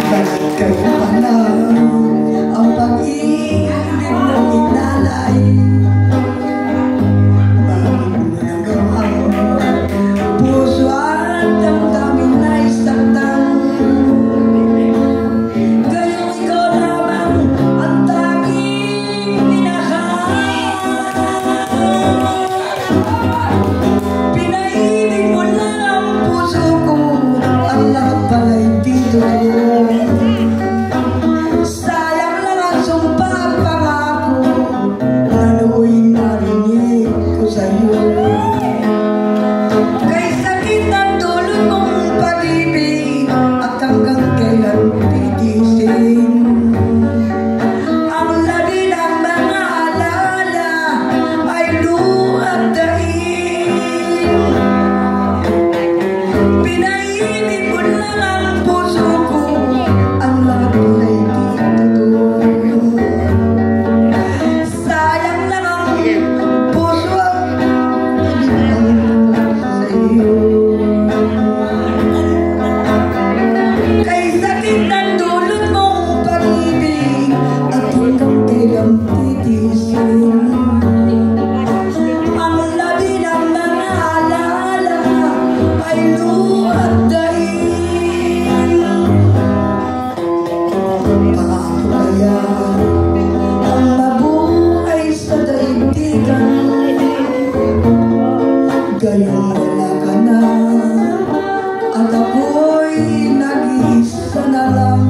Kaya pala ang pag-ibig mong inalay, bakit mo nagawa? Puso at damdamin ay saktan, gayong ikaw lamang ang tanging minahal. Pinaibig mo lang ang puso ko, ang lahat pala'y dito. Sayang lang ang sumpa at pangako na nooy narinig ko sa'yo. Kay sakit ang dulot mong pag-ibig at hanggang kailan titisin. Ang labi ng mga alaala ay luhat dahin. Pinaibig mo lang ang puso ko, ang lahat ay dito. Sayang lang ang puso at pinipang sa'yo. Kay sakit ang dulot mong pag-ibig at hanggang kailan titisin. Ang labi ng mga alaala ay luhat dahin. Paano kaya ang mabuhay sa daigdigan, gayong wala ka na at ako'y nag-iisa na lang.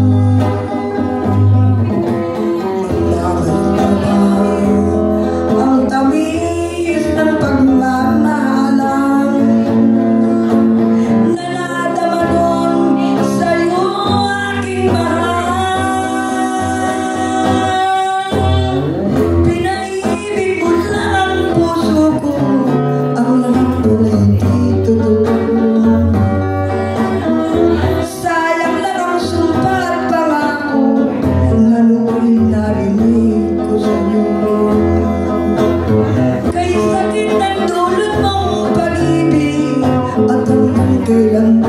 Magbabalik ka ba ang tamis ng pagmamahalang na nadama noon sa'yo aking mahal? Pinaibig mo lang ang puso ko, ang lahat tulay dito. Sayang lang ang sumpa at pangako na nooy narinig ko sa'yo. Kay sakit ang dulot mong pag-ibig at hanggang kailan